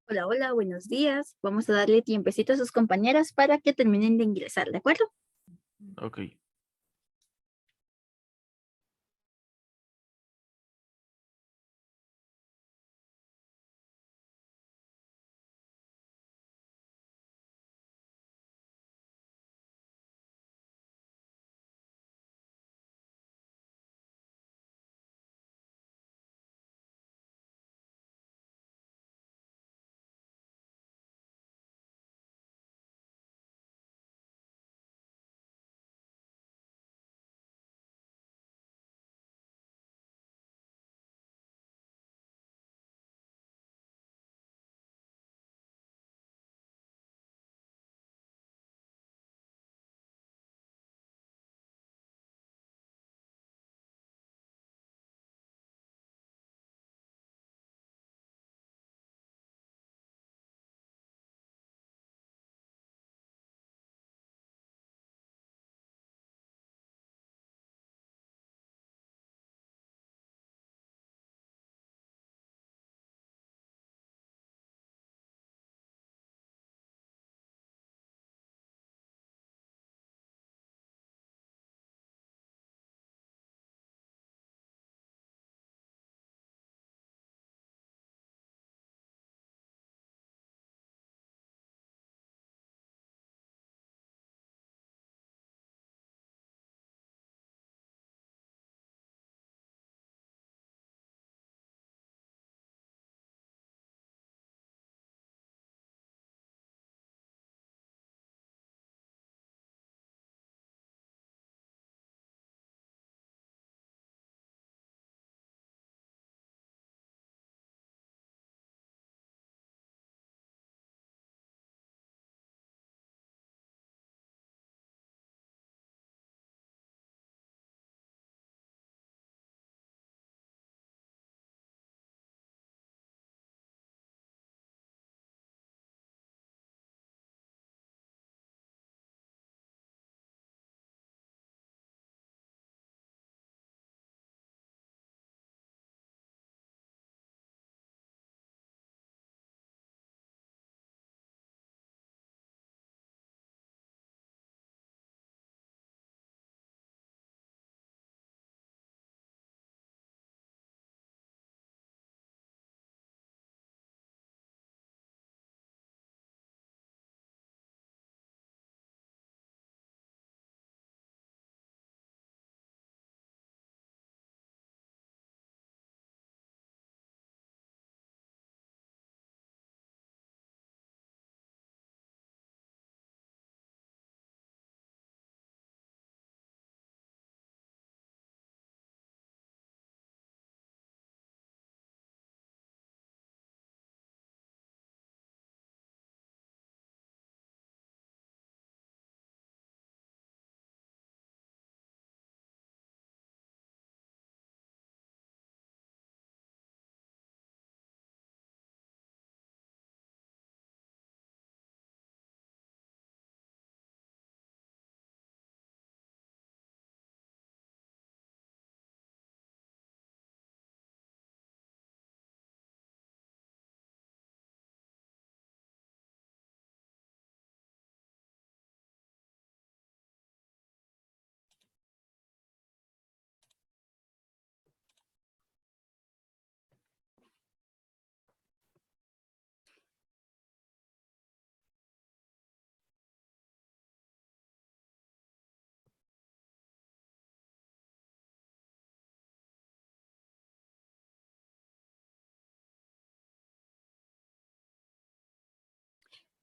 Hola, hola, buenos días. Vamos a darle tiempecito a sus compañeras para que terminen de ingresar, ¿de acuerdo? Ok.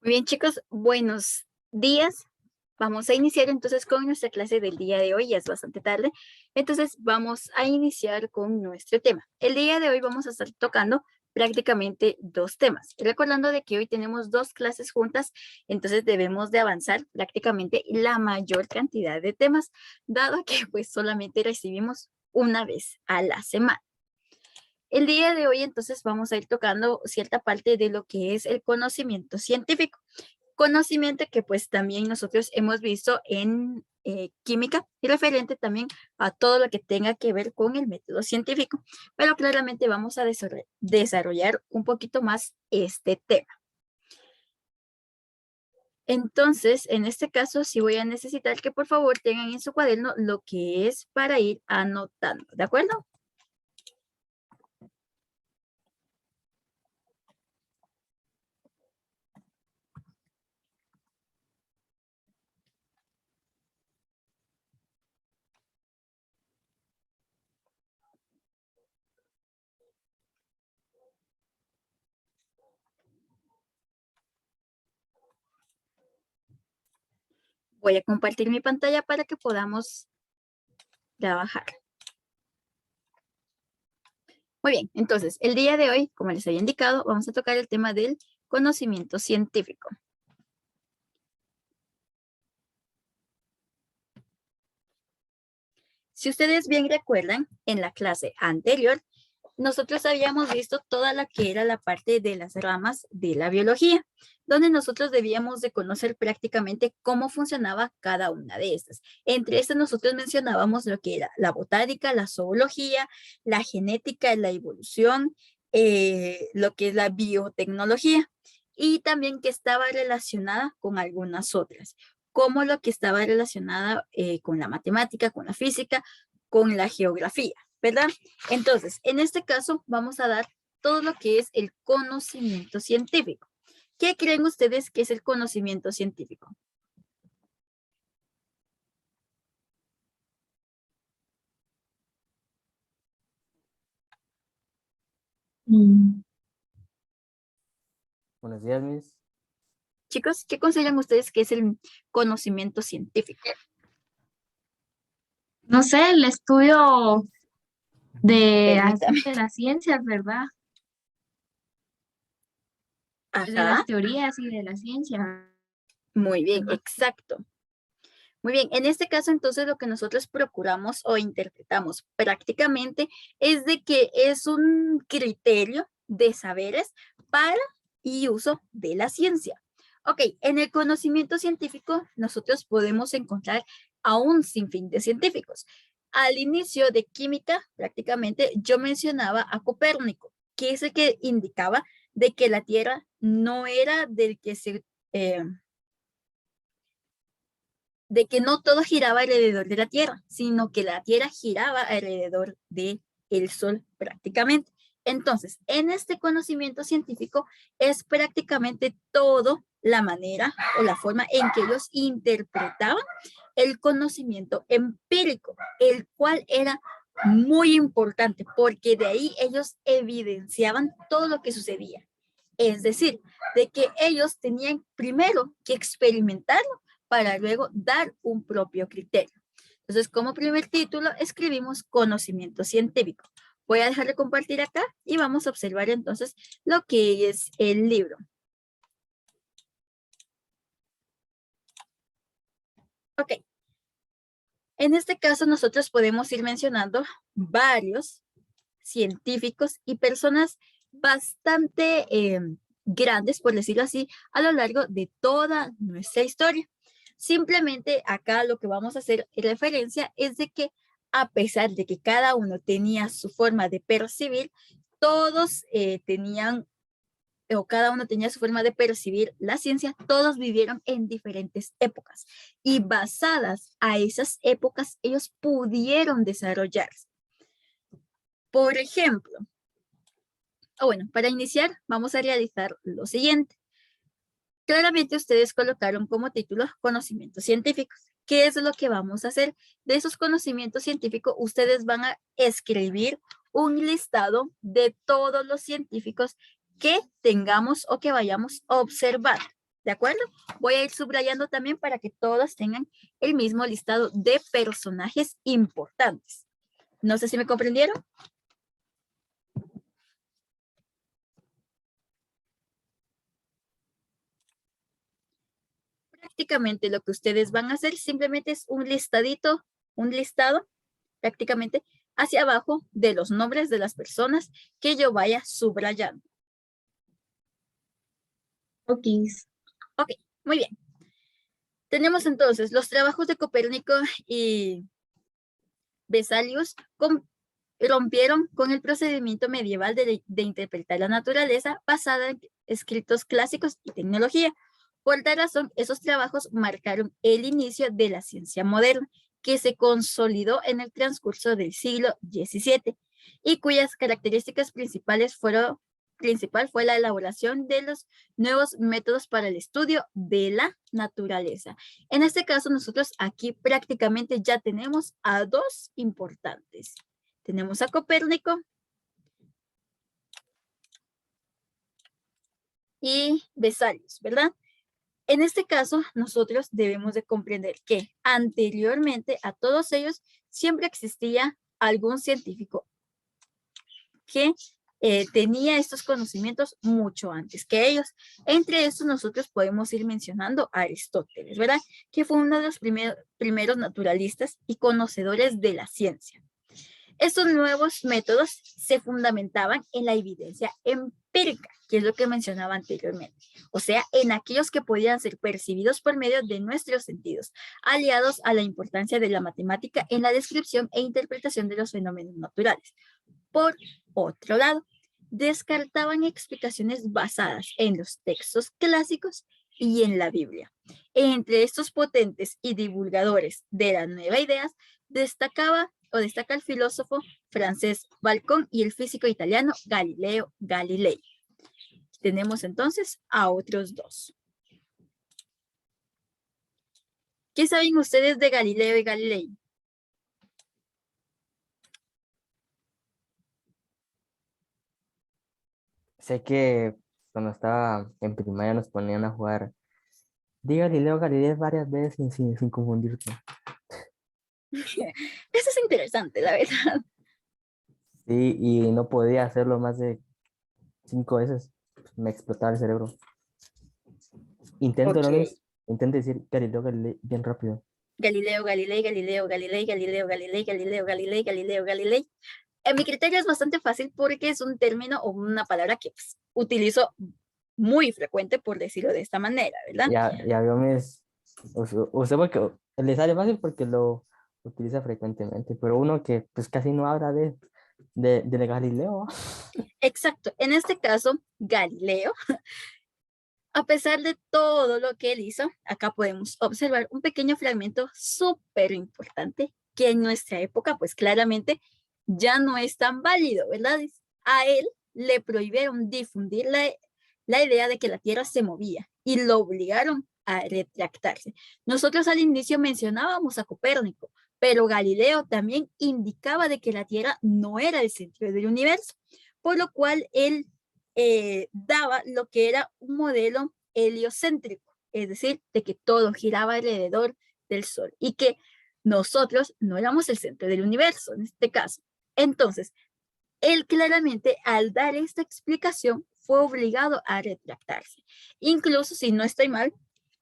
Muy bien, chicos, buenos días. Vamos a iniciar entonces con nuestra clase del día de hoy, ya es bastante tarde. Entonces vamos a iniciar con nuestro tema. El día de hoy vamos a estar tocando prácticamente dos temas. Recordando de que hoy tenemos dos clases juntas, entonces debemos de avanzar prácticamente la mayor cantidad de temas, dado que pues solamente recibimos una vez a la semana. El día de hoy entonces vamos a ir tocando cierta parte de lo que es el conocimiento científico. conocimiento que pues también nosotros hemos visto en química y referente también a todo lo que tenga que ver con el método científico, pero claramente vamos a desarrollar un poquito más este tema. Entonces, en este caso, sí voy a necesitar que por favor tengan en su cuaderno lo que es para ir anotando, ¿de acuerdo? Voy a compartir mi pantalla para que podamos trabajar. Muy bien, entonces, el día de hoy, como les había indicado, vamos a tocar el tema del conocimiento científico. Si ustedes bien recuerdan, en la clase anterior, nosotros habíamos visto toda la que era la parte de las ramas de la biología, donde nosotros debíamos de conocer prácticamente cómo funcionaba cada una de estas. Entre estas nosotros mencionábamos lo que era la botánica, la zoología, la genética, la evolución, lo que es la biotecnología, y también que estaba relacionada con algunas otras, como lo que estaba relacionada con la matemática, con la física, con la geografía, ¿verdad? Entonces, en este caso vamos a dar todo lo que es el conocimiento científico. ¿Qué creen ustedes que es el conocimiento científico? Mm, Buenos días, Miss. Chicos, ¿qué consideran ustedes que es el conocimiento científico? No sé, el estudio de, así Permítame. de las ciencias, ¿verdad? De Ajá, las teorías y de la ciencia. muy bien, ¿Verdad? exacto. Muy bien, en este caso entonces lo que nosotros procuramos o interpretamos prácticamente es de que es un criterio de saberes para y uso de la ciencia. Ok, en el conocimiento científico nosotros podemos encontrar a un sinfín de científicos. Al inicio de química, prácticamente yo mencionaba a Copérnico, que es el que indicaba de que la Tierra no era del que se... de que no todo giraba alrededor de la Tierra, sino que la Tierra giraba alrededor del Sol prácticamente. Entonces, en este conocimiento científico es prácticamente todo la manera o la forma en que ellos interpretaban el conocimiento empírico, el cual era muy importante porque de ahí ellos evidenciaban todo lo que sucedía. Es decir, de que ellos tenían primero que experimentarlo para luego dar un propio criterio. Entonces, como primer título, escribimos conocimiento científico. Voy a dejar de compartir acá y vamos a observar entonces lo que es el libro. Ok. En este caso, nosotros podemos ir mencionando varios científicos y personas bastante grandes, por decirlo así, a lo largo de toda nuestra historia. Simplemente acá lo que vamos a hacer referencia es de que a pesar de que cada uno tenía su forma de percibir, todos tenían o cada uno tenía su forma de percibir la ciencia, todos vivieron en diferentes épocas y basadas a esas épocas ellos pudieron desarrollarse. Por ejemplo, bueno, para iniciar vamos a realizar lo siguiente. Claramente ustedes colocaron como título conocimientos científicos. ¿Qué es lo que vamos a hacer? De esos conocimientos científicos, ustedes van a escribir un listado de todos los científicos que tengamos o que vayamos a observar. ¿De acuerdo? Voy a ir subrayando también para que todos tengan el mismo listado de personajes importantes. No sé si me comprendieron. Prácticamente lo que ustedes van a hacer simplemente es un listadito, un listado prácticamente hacia abajo de los nombres de las personas que yo vaya subrayando. Ok. Ok, Muy bien. Tenemos entonces los trabajos de Copérnico y Vesalius rompieron con el procedimiento medieval de interpretar la naturaleza basada en escritos clásicos y tecnología. Por tal razón, esos trabajos marcaron el inicio de la ciencia moderna, que se consolidó en el transcurso del siglo XVII y cuyas características principal fue la elaboración de los nuevos métodos para el estudio de la naturaleza. En este caso, nosotros aquí prácticamente ya tenemos a dos importantes. Tenemos a Copérnico y Vesalius, ¿verdad? En este caso, nosotros debemos de comprender que anteriormente a todos ellos siempre existía algún científico que tenía estos conocimientos mucho antes que ellos. Entre estos nosotros podemos ir mencionando a Aristóteles, ¿verdad? Que fue uno de los primeros naturalistas y conocedores de la ciencia. Estos nuevos métodos se fundamentaban en la evidencia empírica, que es lo que mencionaba anteriormente, o sea, en aquellos que podían ser percibidos por medio de nuestros sentidos, aliados a la importancia de la matemática en la descripción e interpretación de los fenómenos naturales. Por otro lado, descartaban explicaciones basadas en los textos clásicos y en la Biblia. Entre estos potentes y divulgadores de las nuevas ideas, destaca el filósofo francés Bacon y el físico italiano Galileo Galilei. Tenemos entonces a otros dos. ¿Qué saben ustedes de Galileo y Galilei? Sé que cuando estaba en primaria nos ponían a jugar. Di Galileo Galilei varias veces sin confundirte. Eso es interesante, la verdad. Sí, y no podía hacerlo más de 5 veces. Me explotaba el cerebro. Intento, Ok. intento decir Galileo Galilei bien rápido. Galileo Galilei, Galileo Galilei, Galileo Galilei, Galileo Galilei, Galileo Galilei. En mi criterio es bastante fácil porque es un término o una palabra que pues, utilizo muy frecuente, por decirlo de esta manera, ¿verdad? Ya veo mis... Usted porque le sale fácil porque lo utiliza frecuentemente, pero uno que pues casi no habla de Galileo. Exacto. En este caso, Galileo, a pesar de todo lo que él hizo, acá podemos observar un pequeño fragmento súper importante que en nuestra época, pues claramente ya no es tan válido, ¿verdad? A él le prohibieron difundir la idea de que la Tierra se movía y lo obligaron a retractarse. Nosotros al inicio mencionábamos a Copérnico, pero Galileo también indicaba de que la Tierra no era el centro del universo, por lo cual él daba lo que era un modelo heliocéntrico, es decir, de que todo giraba alrededor del Sol y que nosotros no éramos el centro del universo en este caso. Entonces, él claramente al dar esta explicación fue obligado a retractarse. Incluso si no estoy mal,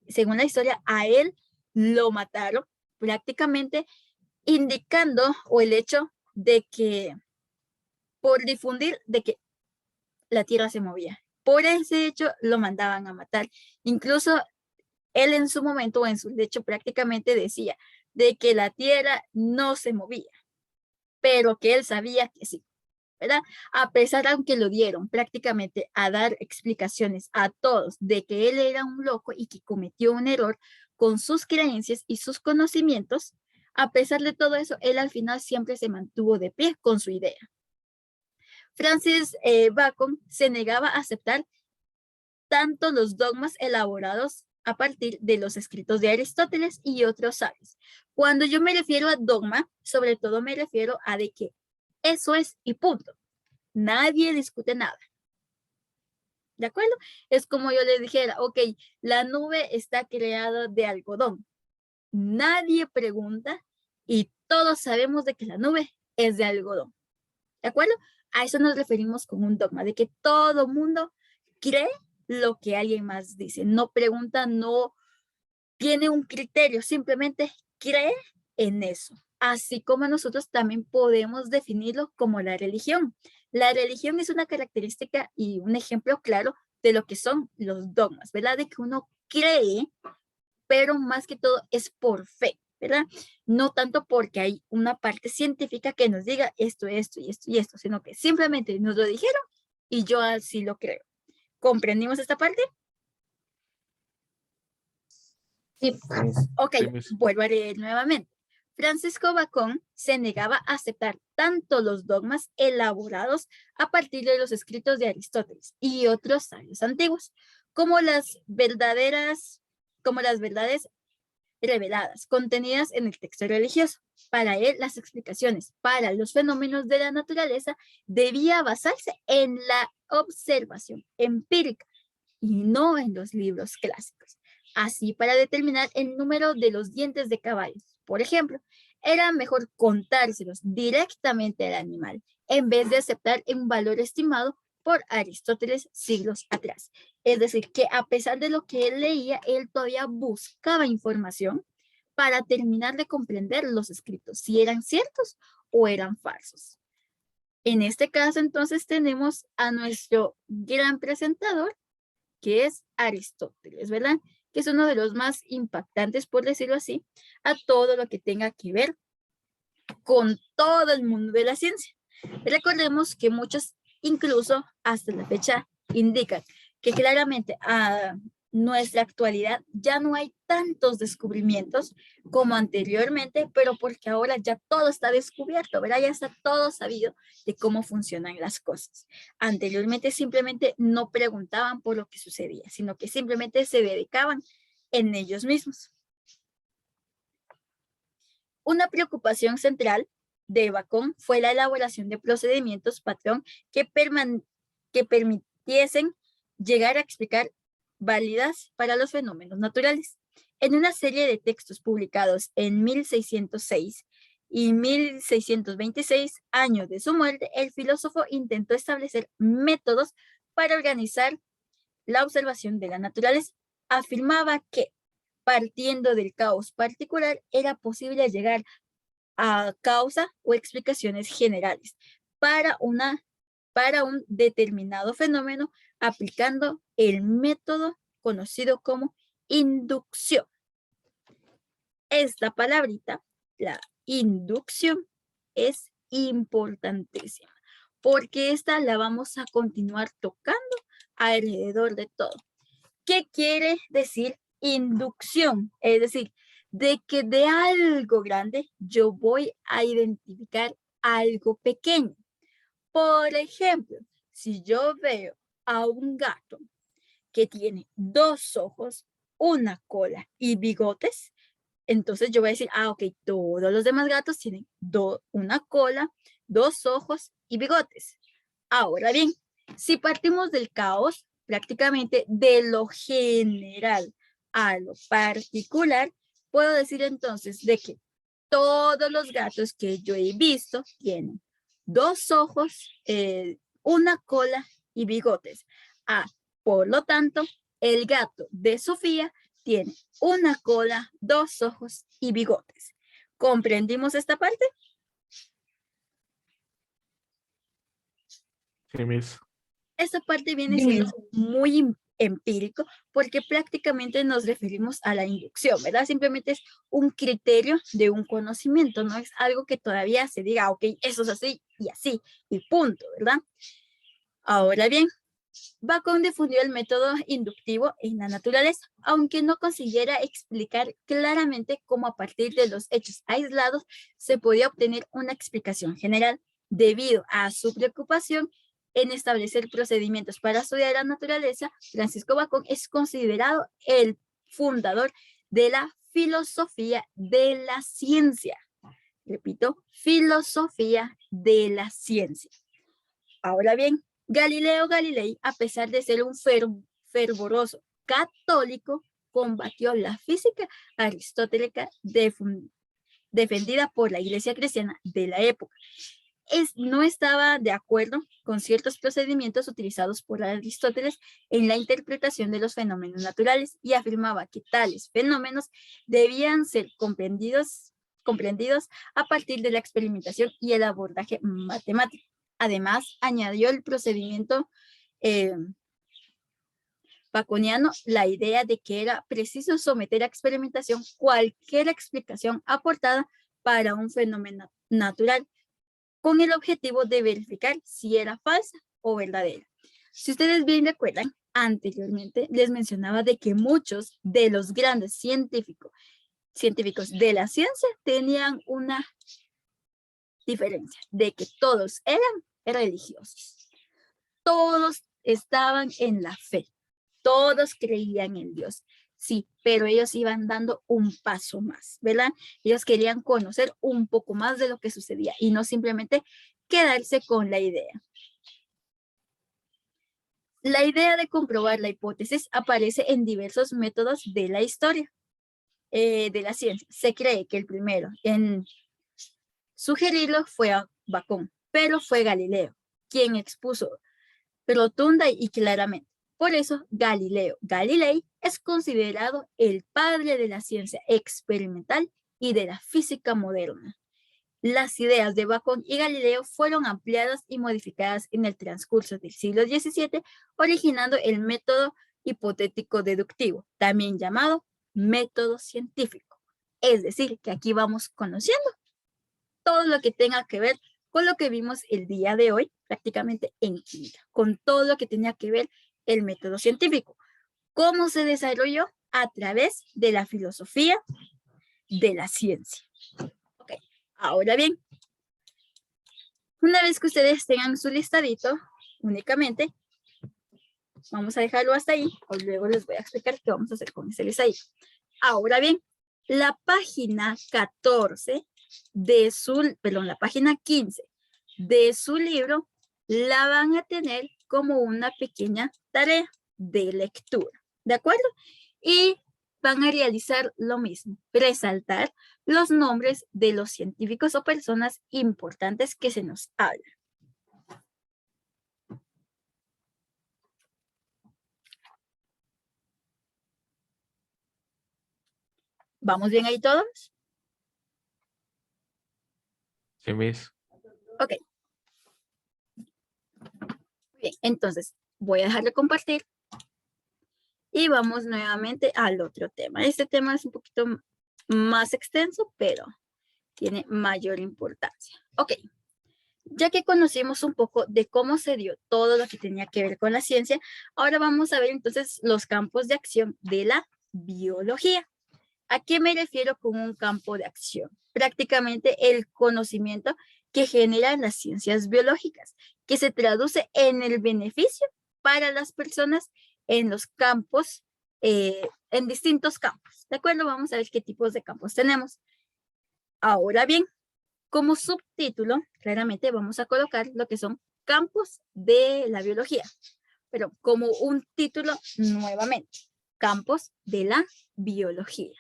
según la historia, a él lo mataron prácticamente indicando o el hecho de que por difundir de que la Tierra se movía. Por ese hecho lo mandaban a matar. Incluso él en su momento, o en su lecho prácticamente decía de que la Tierra no se movía, pero que él sabía que sí, ¿verdad? A pesar, aunque lo dieron prácticamente a dar explicaciones a todos de que él era un loco y que cometió un error con sus creencias y sus conocimientos, a pesar de todo eso, él al final siempre se mantuvo de pie con su idea. Francis Bacon se negaba a aceptar tanto los dogmas elaborados a partir de los escritos de Aristóteles y otros sabios. Cuando yo me refiero a dogma, sobre todo me refiero a de que eso es y punto. Nadie discute nada. ¿De acuerdo? Es como yo le dijera, ok, la nube está creada de algodón. Nadie pregunta y todos sabemos de que la nube es de algodón. ¿De acuerdo? A eso nos referimos con un dogma, de que todo mundo cree lo que alguien más dice. No pregunta, no tiene un criterio, simplemente cree en eso. Así como nosotros también podemos definirlo como la religión. La religión es una característica y un ejemplo claro de lo que son los dogmas, ¿verdad? De que uno cree, pero más que todo es por fe, ¿verdad? No tanto porque hay una parte científica que nos diga esto, esto y esto y esto, sino que simplemente nos lo dijeron y yo así lo creo. ¿Comprendimos esta parte? Sí. Miss. Ok, Sí, Miss. vuelvo a leer nuevamente. Francisco Bacón se negaba a aceptar tanto los dogmas elaborados a partir de los escritos de Aristóteles y otros sabios antiguos, como las verdades reveladas, contenidas en el texto religioso. Para él, las explicaciones para los fenómenos de la naturaleza debía basarse en la observación empírica y no en los libros clásicos. Así, para determinar el número de los dientes de caballos, por ejemplo, era mejor contárselos directamente al animal en vez de aceptar un valor estimado por Aristóteles siglos atrás. Es decir, que a pesar de lo que él leía, él todavía buscaba información para terminar de comprender los escritos, si eran ciertos o eran falsos. En este caso, entonces, tenemos a nuestro gran presentador, que es Aristóteles, ¿verdad? Que es uno de los más impactantes, por decirlo así, a todo lo que tenga que ver con todo el mundo de la ciencia. Recordemos que muchos, incluso hasta la fecha, indican que claramente a nuestra actualidad ya no hay tantos descubrimientos como anteriormente, pero porque ahora ya todo está descubierto, ¿verdad? Ya está todo sabido de cómo funcionan las cosas. Anteriormente simplemente no preguntaban por lo que sucedía, sino que simplemente se dedicaban en ellos mismos. Una preocupación central de Bacón fue la elaboración de procedimientos patrón que permitiesen llegar a explicar válidas para los fenómenos naturales. En una serie de textos publicados en 1606 y 1626, años de su muerte, el filósofo intentó establecer métodos para organizar la observación de la naturaleza. Afirmaba que, partiendo del caos particular, era posible llegar a causa o explicaciones generales para un determinado fenómeno aplicando el método conocido como inducción. Esta palabrita, la inducción, es importantísima porque esta la vamos a continuar tocando alrededor de todo. ¿Qué quiere decir inducción? Es decir, de que de algo grande yo voy a identificar algo pequeño. Por ejemplo, si yo veo a un gato que tiene 2 ojos, una cola y bigotes, entonces yo voy a decir, ok, todos los demás gatos tienen una cola, 2 ojos y bigotes. Ahora bien, si partimos del caos, prácticamente de lo general a lo particular, puedo decir entonces de que todos los gatos que yo he visto tienen 2 ojos, una cola y bigotes. Por lo tanto, el gato de Sofía tiene una cola, 2 ojos y bigotes. ¿Comprendimos esta parte? Sí, Miss. Esta parte viene siendo muy empírico porque prácticamente nos referimos a la inducción, ¿verdad? Simplemente es un criterio de un conocimiento, no es algo que todavía se diga, ok, eso es así y punto, ¿verdad? Ahora bien, Bacón difundió el método inductivo en la naturaleza, aunque no consiguiera explicar claramente cómo a partir de los hechos aislados se podía obtener una explicación general. Debido a su preocupación en establecer procedimientos para estudiar la naturaleza, Francisco Bacón es considerado el fundador de la filosofía de la ciencia. Repito, filosofía de la ciencia. Ahora bien, Galileo Galilei, a pesar de ser un fervoroso católico, combatió la física aristotélica defendida por la iglesia cristiana de la época. No estaba de acuerdo con ciertos procedimientos utilizados por Aristóteles en la interpretación de los fenómenos naturales y afirmaba que tales fenómenos debían ser comprendidos a partir de la experimentación y el abordaje matemático. Además, añadió el procedimiento Baconiano la idea de que era preciso someter a experimentación cualquier explicación aportada para un fenómeno natural, con el objetivo de verificar si era falsa o verdadera. Si ustedes bien recuerdan, anteriormente les mencionaba de que muchos de los grandes científicos de la ciencia tenían una diferencia, de que todos eran religiosos. Todos estaban en la fe. Todos creían en Dios. Sí, pero ellos iban dando un paso más, ¿verdad? Ellos querían conocer un poco más de lo que sucedía y no simplemente quedarse con la idea. La idea de comprobar la hipótesis aparece en diversos métodos de la historia de la ciencia. Se cree que el primero en sugerirlo fue a Bacón, pero fue Galileo quien expuso rotunda y claramente. Por eso, Galileo Galilei es considerado el padre de la ciencia experimental y de la física moderna. Las ideas de Bacón y Galileo fueron ampliadas y modificadas en el transcurso del siglo XVII, originando el método hipotético deductivo, también llamado método científico. Es decir, que aquí vamos conociendo todo lo que tenga que ver con lo que vimos el día de hoy, prácticamente en química, con todo lo que tenía que ver el método científico. ¿Cómo se desarrolló? A través de la filosofía de la ciencia. Ok, ahora bien, una vez que ustedes tengan su listadito, únicamente, vamos a dejarlo hasta ahí, o luego les voy a explicar qué vamos a hacer con ese listadito. Ahora bien, la página 14 de su, perdón, la página 15 de su libro la van a tener como una pequeña tarea de lectura, ¿de acuerdo? Y van a realizar lo mismo, resaltar los nombres de los científicos o personas importantes que se nos hablan. ¿Vamos bien ahí todos? Sí, Miss. Ok. Bien, entonces voy a dejar de compartir y vamos nuevamente al otro tema. Este tema es un poquito más extenso, pero tiene mayor importancia. Ok, ya que conocimos un poco de cómo se dio todo lo que tenía que ver con la ciencia, ahora vamos a ver entonces los campos de acción de la biología. ¿A qué me refiero con un campo de acción? Prácticamente el conocimiento que generan las ciencias biológicas, que se traduce en el beneficio para las personas en los campos, en distintos campos. ¿De acuerdo? Vamos a ver qué tipos de campos tenemos. Ahora bien, como subtítulo, claramente vamos a colocar lo que son campos de la biología, pero como un título nuevamente, campos de la biología.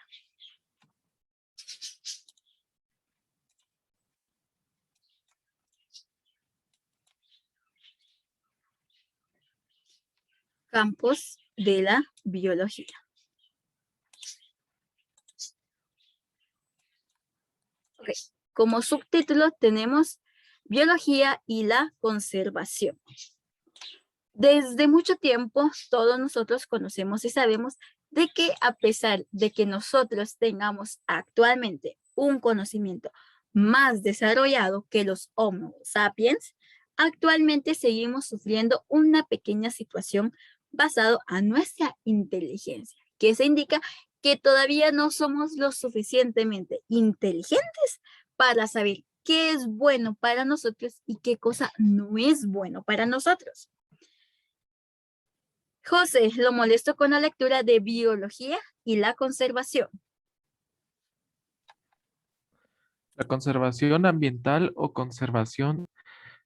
Campos de la biología. Okay. Como subtítulo tenemos biología y la conservación. Desde mucho tiempo todos nosotros conocemos y sabemos de que a pesar de que nosotros tengamos actualmente un conocimiento más desarrollado que los Homo sapiens, actualmente seguimos sufriendo una pequeña situación basado a nuestra inteligencia, que se indica que todavía no somos lo suficientemente inteligentes para saber qué es bueno para nosotros y qué cosa no es bueno para nosotros. José, lo molesto con la lectura de biología y la conservación. La conservación ambiental o conservación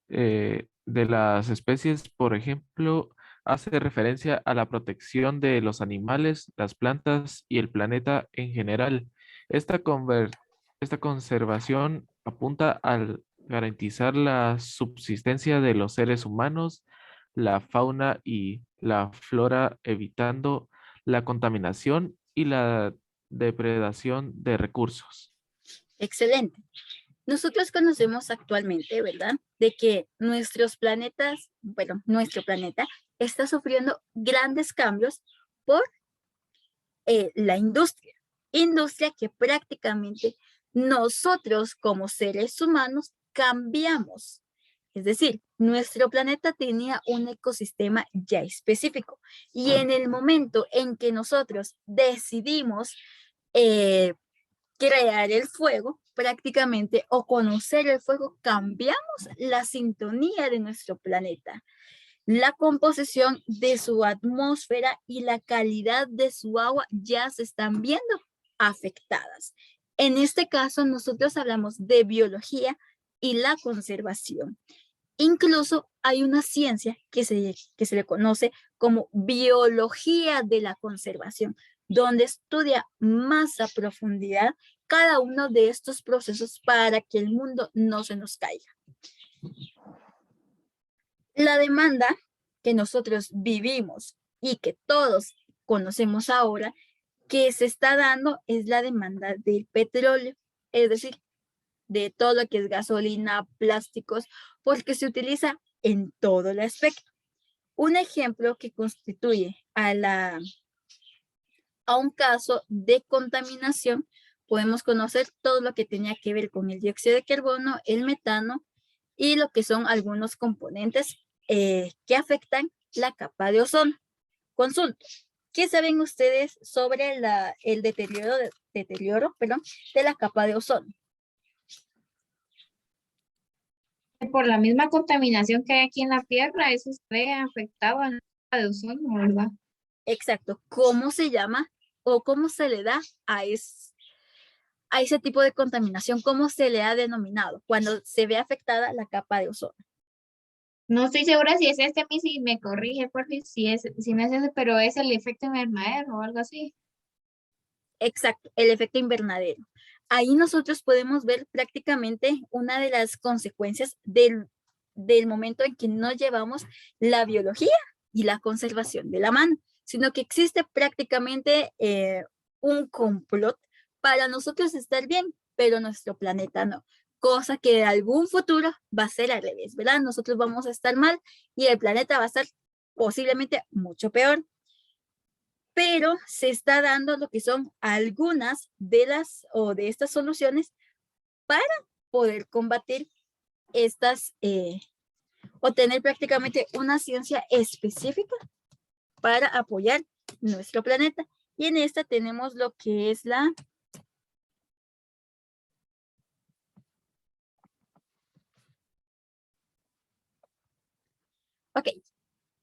de las especies, por ejemplo, hace referencia a la protección de los animales, las plantas y el planeta en general. Esta conservación apunta al garantizar la subsistencia de los seres humanos, la fauna y la flora, evitando la contaminación y la depredación de recursos. Excelente. Nosotros conocemos actualmente, ¿verdad? De que nuestros planetas, bueno, nuestro planeta está sufriendo grandes cambios por la industria. Industria que prácticamente nosotros como seres humanos cambiamos. Es decir, nuestro planeta tenía un ecosistema ya específico y en el momento en que nosotros decidimos eh, crear el fuego, prácticamente, o conocer el fuego, cambiamos la sintonía de nuestro planeta, la composición de su atmósfera y la calidad de su agua ya se están viendo afectadas. En este caso, nosotros hablamos de biología y la conservación. Incluso hay una ciencia que se le conoce como biología de la conservación, donde estudia más a profundidad cada uno de estos procesos para que el mundo no se nos caiga. La demanda que nosotros vivimos y que todos conocemos ahora, que se está dando es la demanda del petróleo, es decir, de todo lo que es gasolina, plásticos, porque se utiliza en todo el aspecto. Un ejemplo que constituye a un caso de contaminación, podemos conocer todo lo que tenía que ver con el dióxido de carbono, el metano y lo que son algunos componentes que afectan la capa de ozono. Consulto, ¿qué saben ustedes sobre el deterioro de la capa de ozono? Por la misma contaminación que hay aquí en la Tierra, eso se ve afectado a la capa de ozono, ¿verdad? Exacto, ¿cómo se llama o cómo se le da a ese tipo de contaminación? ¿Cómo se le ha denominado cuando se ve afectada la capa de ozono? No estoy segura si es este, a mí si me corrige, porque si no es ese, pero es el efecto invernadero o algo así. Exacto, el efecto invernadero. Ahí nosotros podemos ver prácticamente una de las consecuencias del momento en que no llevamos la biología y la conservación de la mano, sino que existe prácticamente un complot para nosotros estar bien, pero nuestro planeta no. Cosa que en algún futuro va a ser al revés, ¿verdad? Nosotros vamos a estar mal y el planeta va a estar posiblemente mucho peor, pero se está dando lo que son algunas de estas soluciones para poder combatir estas o tener prácticamente una ciencia específica para apoyar nuestro planeta. Y en esta tenemos lo que es Ok,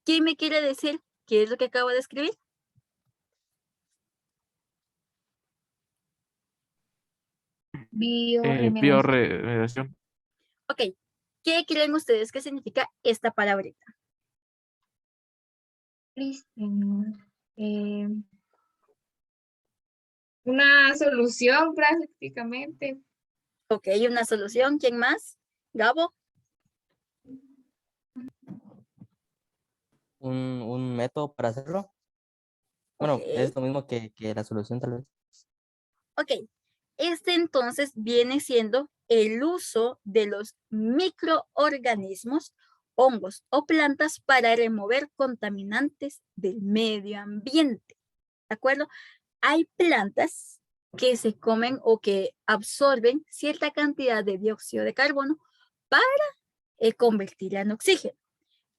¿quién me quiere decir qué es lo que acabo de escribir? Bioremediación. Bioremediación. Ok, ¿qué creen ustedes que significa esta palabrita? Eh, una solución prácticamente. Ok, una solución. ¿Quién más? Gabo. Un método para hacerlo. Bueno, Ok. es lo mismo que la solución tal vez. Ok, este entonces viene siendo el uso de los microorganismos, hongos o plantas para remover contaminantes del medio ambiente. ¿De acuerdo? Hay plantas que se comen o que absorben cierta cantidad de dióxido de carbono para convertirla en oxígeno.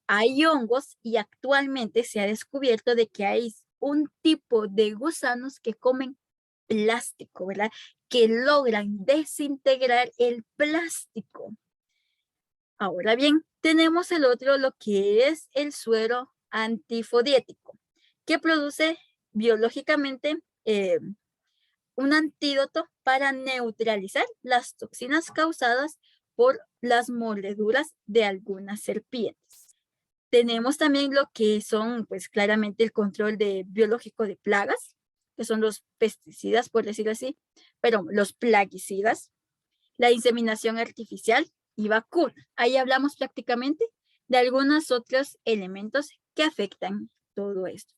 Hay hongos y actualmente se ha descubierto de que hay un tipo de gusanos que comen plástico, ¿verdad? Que logran desintegrar el plástico. Ahora bien, tenemos el otro, lo que es el suero antifodiético, que produce biológicamente un antídoto para neutralizar las toxinas causadas por las mordeduras de algunas serpientes. Tenemos también lo que son, pues claramente el control biológico de plagas, que son los pesticidas, por decirlo así, pero los plaguicidas, la inseminación artificial y vacuna. Ahí hablamos prácticamente de algunos otros elementos que afectan todo esto.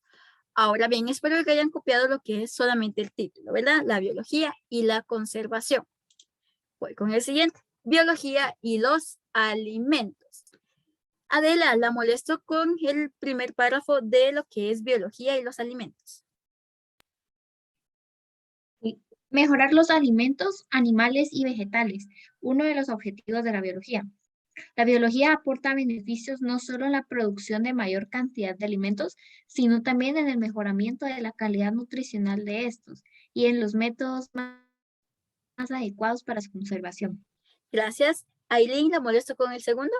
Ahora bien, espero que hayan copiado lo que es solamente el título, ¿verdad? La biología y la conservación. Voy con el siguiente. biología y los alimentos. Adela, la molesto con el primer párrafo de lo que es biología y los alimentos. Mejorar los alimentos animales y vegetales, uno de los objetivos de la biología. La biología aporta beneficios no solo en la producción de mayor cantidad de alimentos, sino también en el mejoramiento de la calidad nutricional de estos y en los métodos más adecuados para su conservación. Gracias. Aileen, la molesto con el segundo.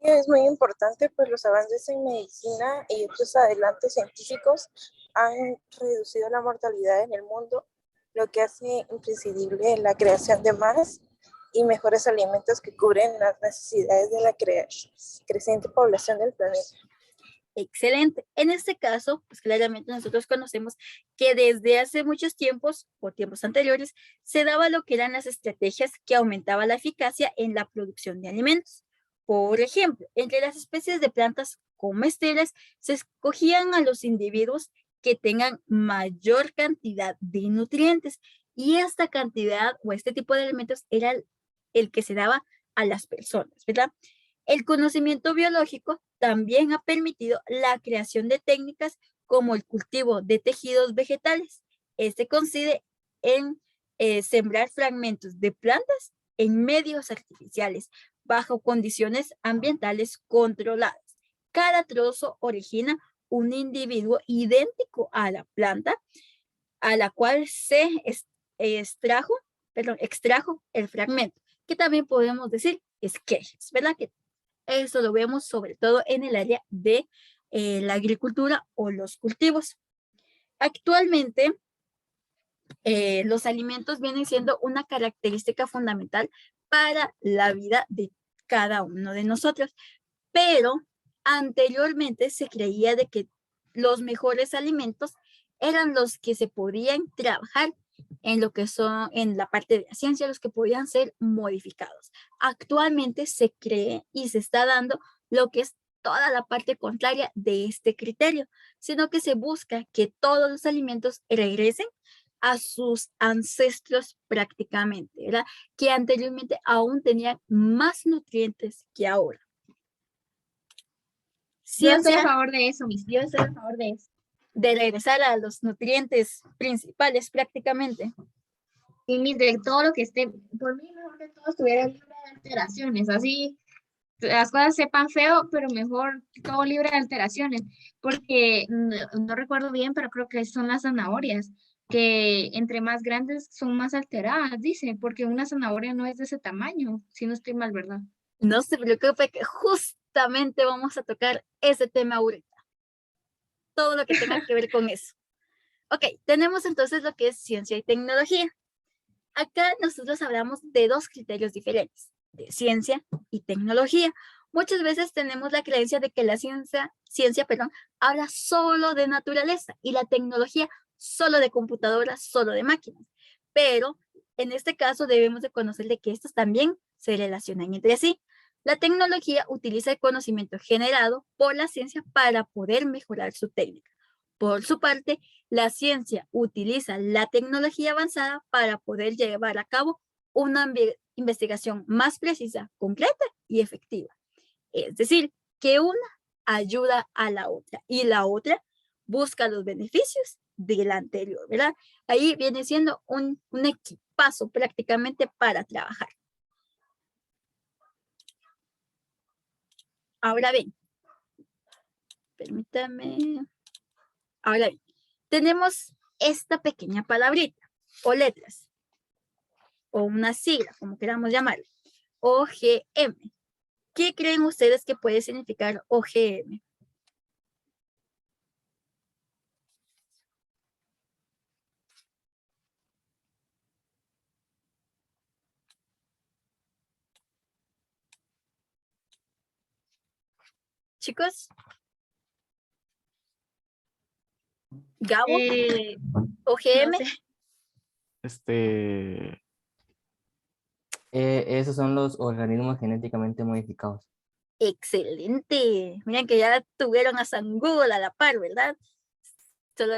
Es muy importante, pues los avances en medicina y otros adelantos científicos han reducido la mortalidad en el mundo, lo que hace imprescindible la creación de más y mejores alimentos que cubren las necesidades de la creciente población del planeta. Excelente. En este caso, pues claramente nosotros conocemos que desde hace muchos tiempos o tiempos anteriores se daba lo que eran las estrategias que aumentaban la eficacia en la producción de alimentos. Por ejemplo, entre las especies de plantas comestibles se escogían a los individuos que tengan mayor cantidad de nutrientes y esta cantidad o este tipo de alimentos era el que se daba a las personas, ¿verdad? El conocimiento biológico también ha permitido la creación de técnicas como el cultivo de tejidos vegetales. Este consiste en sembrar fragmentos de plantas en medios artificiales bajo condiciones ambientales controladas. Cada trozo origina un individuo idéntico a la planta a la cual se extrajo el fragmento, que también podemos decir esquejes, ¿verdad? Que eso lo vemos sobre todo en el área de la agricultura o los cultivos. Actualmente, los alimentos vienen siendo una característica fundamental para la vida de cada uno de nosotros, pero anteriormente se creía de que los mejores alimentos eran los que se podían trabajar en lo que son, en la parte de la ciencia, los que podían ser modificados. Actualmente se cree y se está dando lo que es toda la parte contraria de este criterio, sino que se busca que todos los alimentos regresen a sus ancestros prácticamente, ¿verdad? Que anteriormente aún tenían más nutrientes que ahora. Yo estoy a Ciencia favor de eso, yo estoy a favor de eso. de regresar a los nutrientes principales prácticamente. Y de todo lo que esté, por mí mejor que todo estuviera libre de alteraciones, así las cosas sepan feo, pero mejor todo libre de alteraciones, porque no recuerdo bien, pero creo que son las zanahorias, que entre más grandes son más alteradas, dice, porque una zanahoria no es de ese tamaño, si no estoy mal, ¿verdad? No se preocupe que justamente vamos a tocar ese tema ahorita. Todo lo que tenga que ver con eso. Ok, tenemos entonces lo que es ciencia y tecnología. Acá nosotros hablamos de dos criterios diferentes, de ciencia y tecnología. Muchas veces tenemos la creencia de que la ciencia habla solo de naturaleza y la tecnología solo de computadoras, solo de máquinas. Pero en este caso debemos de conocer de que estos también se relacionan entre sí. La tecnología utiliza el conocimiento generado por la ciencia para poder mejorar su técnica. Por su parte, la ciencia utiliza la tecnología avanzada para poder llevar a cabo una investigación más precisa, concreta y efectiva. Es decir, que una ayuda a la otra y la otra busca los beneficios de la anterior, ¿verdad? Ahí viene siendo un equipazo prácticamente para trabajar. Ahora bien, permítame. Ahora bien, tenemos esta pequeña palabrita o letras o una sigla, como queramos llamarlo, OGM. ¿Qué creen ustedes que puede significar OGM? Chicos, Gabo, OGM. No sé. Esos son los organismos genéticamente modificados. Excelente. Miren que ya tuvieron a San Google a la par, ¿verdad? Solo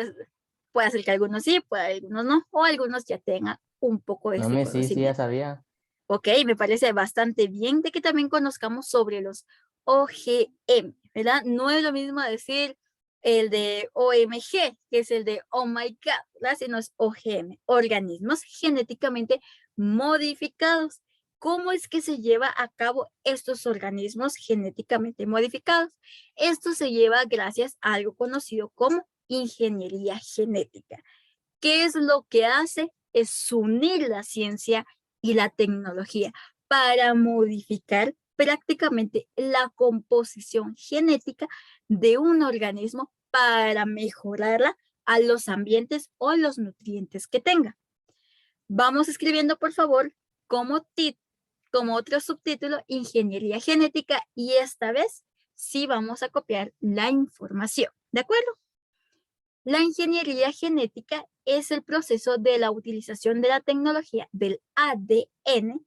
Puede ser que algunos sí, puede algunos no, o algunos ya tengan un poco de No, este me sí, sí, ya conocimiento. sabía. Ok, me parece bastante bien de que también conozcamos sobre los OGM, ¿verdad? No es lo mismo decir el de OMG, que es el de Oh My God, ¿verdad? Sino es OGM, organismos genéticamente modificados. ¿Cómo es que se lleva a cabo estos organismos genéticamente modificados? Esto se lleva gracias a algo conocido como ingeniería genética. ¿Qué es lo que hace? Es unir la ciencia y la tecnología para modificar prácticamente la composición genética de un organismo para mejorarla a los ambientes o los nutrientes que tenga. Vamos escribiendo, por favor, como otro subtítulo, ingeniería genética, y esta vez sí vamos a copiar la información. ¿De acuerdo? La ingeniería genética es el proceso de la utilización de la tecnología del ADN,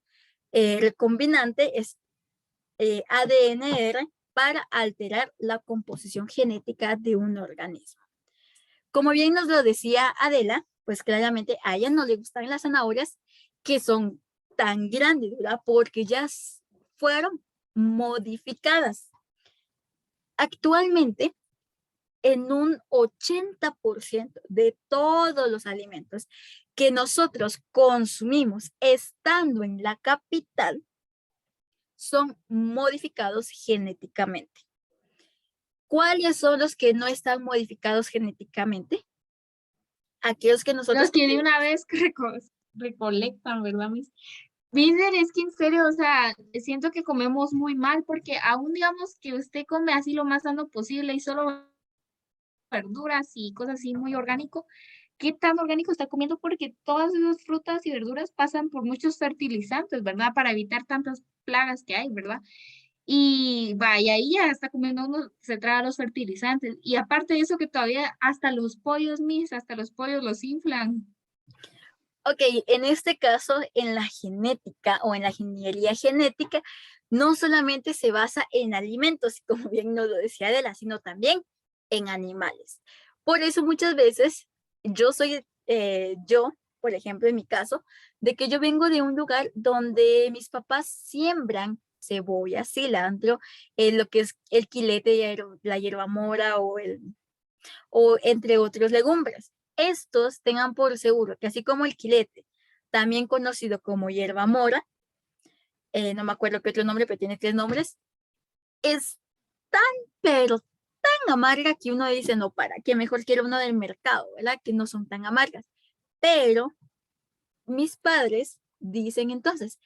recombinante es ADNR, para alterar la composición genética de un organismo. Como bien nos lo decía Adela, pues claramente a ella no le gustan las zanahorias que son tan grandes, ¿verdad? Porque ya fueron modificadas. Actualmente, en un 80% de todos los alimentos que nosotros consumimos estando en la capital son modificados genéticamente. ¿Cuáles son los que no están modificados genéticamente? Aquellos que nosotros... Los que de una vez recolectan, ¿verdad, mis? Miser, es que en serio, o sea, siento que comemos muy mal porque aún digamos que usted come así lo más sano posible y solo verduras y cosas así muy orgánico, ¿qué tan orgánico está comiendo? Porque todas esas frutas y verduras pasan por muchos fertilizantes, ¿verdad? Para evitar tantas plagas que hay, ¿verdad? Y vaya, ahí ya está comiendo uno, se trae los fertilizantes. Y aparte de eso que todavía hasta los pollos, hasta los pollos los inflan. Ok, en este caso, en la genética o en la ingeniería genética, no solamente se basa en alimentos, como bien nos lo decía Adela, sino también en animales. Por eso muchas veces yo, por ejemplo, en mi caso, de que yo vengo de un lugar donde mis papás siembran cebolla, cilantro, lo que es el quilete, la hierba mora o entre otros legumbres. Estos tengan por seguro que así como el quilete, también conocido como hierba mora, no me acuerdo qué otro nombre, pero tiene 3 nombres, es tan, pero tan amarga que uno dice, no, para qué, mejor quiero uno del mercado, ¿verdad? Que no son tan amargas. Pero mis padres dicen entonces,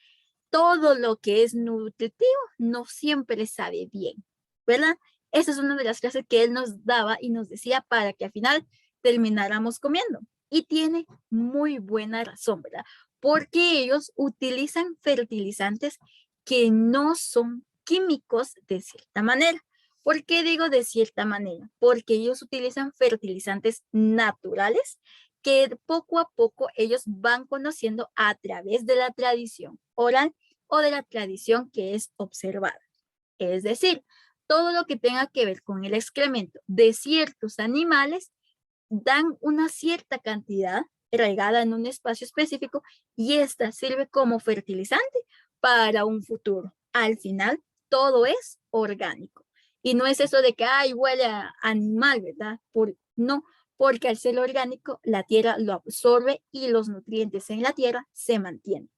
todo lo que es nutritivo no siempre sabe bien, ¿verdad? Esa es una de las frases que él nos daba y nos decía para que al final termináramos comiendo. Y tiene muy buena razón, ¿verdad? Porque ellos utilizan fertilizantes que no son químicos de cierta manera. ¿Por qué digo de cierta manera? Porque ellos utilizan fertilizantes naturales que poco a poco ellos van conociendo a través de la tradición oral o de la tradición que es observada. Es decir, todo lo que tenga que ver con el excremento de ciertos animales dan una cierta cantidad regada en un espacio específico y esta sirve como fertilizante para un futuro. Al final, todo es orgánico. Y no es eso de que, ay, huele a animal, ¿verdad? No, porque al ser orgánico, la tierra lo absorbe y los nutrientes en la tierra se mantienen.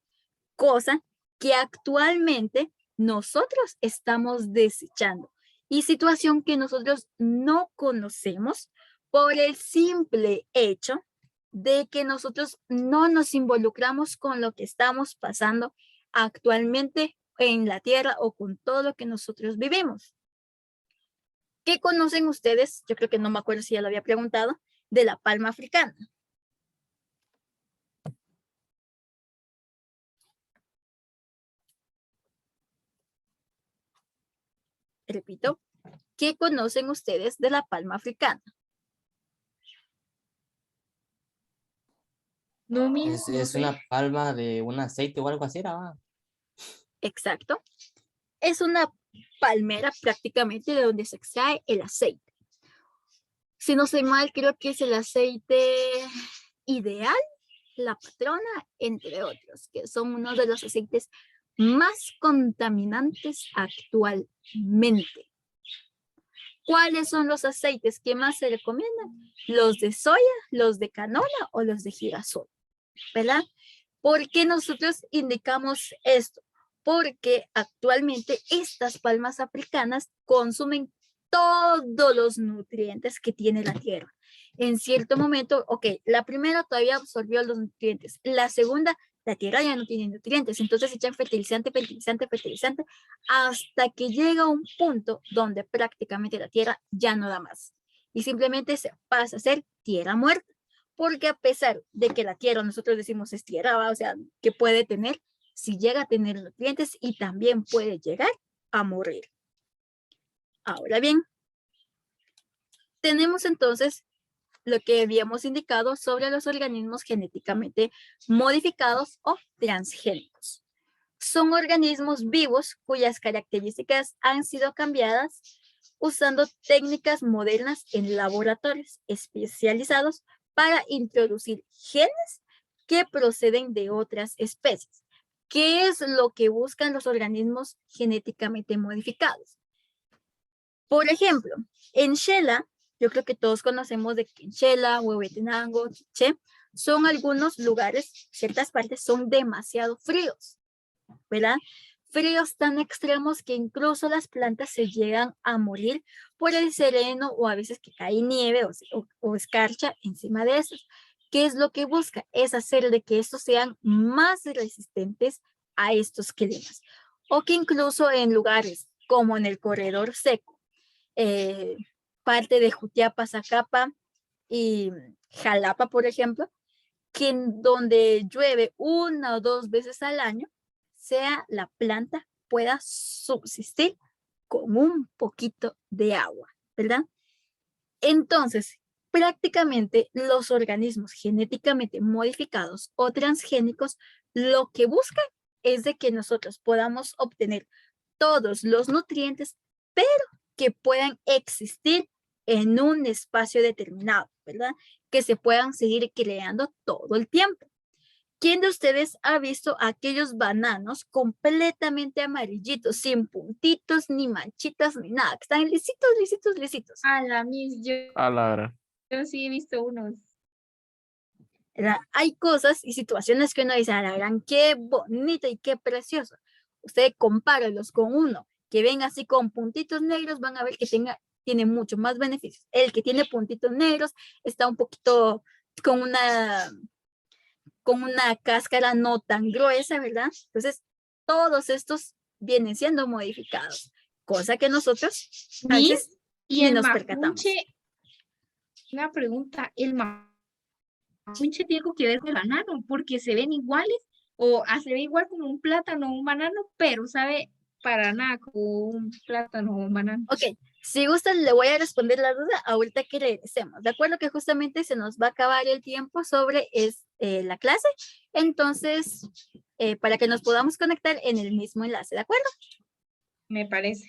Cosa que actualmente nosotros estamos desechando y situación que nosotros no conocemos por el simple hecho de que nosotros no nos involucramos con lo que estamos pasando actualmente en la tierra o con todo lo que nosotros vivimos. ¿Qué conocen ustedes? Yo creo que no me acuerdo si ya lo había preguntado, de la palma africana. Repito, ¿qué conocen ustedes de la palma africana? No, no Es sé. una palma de un aceite o algo así, ¿no? Exacto. Es una palmera prácticamente de donde se extrae el aceite. Si no soy mal, creo que es el aceite ideal, la patrona, entre otros, que son uno de los aceites más contaminantes actualmente. ¿Cuáles son los aceites que más se recomiendan? Los de soya, los de canola o los de girasol, ¿verdad? ¿Por qué nosotros indicamos esto? Porque actualmente estas palmas africanas consumen todos los nutrientes que tiene la tierra. En cierto momento, ok, la primera todavía absorbió los nutrientes, la segunda, la tierra ya no tiene nutrientes, entonces echan fertilizante, fertilizante, fertilizante, hasta que llega un punto donde prácticamente la tierra ya no da más y simplemente se pasa a ser tierra muerta. Porque a pesar de que la tierra, nosotros decimos es tierra, ¿va? O sea, que puede tener, si llega a tener nutrientes y también puede llegar a morir. Ahora bien, tenemos entonces lo que habíamos indicado sobre los organismos genéticamente modificados o transgénicos. Son organismos vivos cuyas características han sido cambiadas usando técnicas modernas en laboratorios especializados para introducir genes que proceden de otras especies. ¿Qué es lo que buscan los organismos genéticamente modificados? Por ejemplo, en Shela, yo creo que todos conocemos de que en Shela, Huehuetenango, Quiché, son algunos lugares, ciertas partes son demasiado fríos, ¿verdad? Fríos tan extremos que incluso las plantas se llegan a morir por el sereno o a veces que cae nieve o escarcha encima de esos. ¿Qué es lo que busca? Es hacer de que estos sean más resistentes a estos climas. O que incluso en lugares como en el corredor seco, parte de Jutiapa, Zacapa y Jalapa, por ejemplo, que en donde llueve 1 o 2 veces al año, sea la planta pueda subsistir con un poquito de agua, ¿verdad? Entonces, prácticamente los organismos genéticamente modificados o transgénicos lo que buscan es de que nosotros podamos obtener todos los nutrientes, pero que puedan existir en un espacio determinado, ¿verdad? Que se puedan seguir creando todo el tiempo. ¿Quién de ustedes ha visto aquellos bananos completamente amarillitos, sin puntitos, ni manchitas, ni nada? Que están lisitos, lisitos, lisitos. A la mis, A la hora. yo sí he visto unos. ¿Verdad? Hay cosas y situaciones que uno dice, a la gran, qué bonito y qué precioso. Usted compáralos con uno que venga así con puntitos negros, van a ver que tiene mucho más beneficios. El que tiene puntitos negros está un poquito con una cáscara no tan gruesa, ¿verdad? Entonces, todos estos vienen siendo modificados, cosa que nosotros a veces Miss, y ni el nos percatamos. mapuche, una pregunta, ¿el mapuche tiene algo que ver con el banano? Porque se ven iguales, o se ve igual como un plátano o un banano, pero sabe para nada como un plátano o un banano. Ok, si gustan le voy a responder la duda ahorita que regresemos. De acuerdo que justamente se nos va a acabar el tiempo sobre la clase, entonces para que nos podamos conectar en el mismo enlace, ¿de acuerdo? Me parece.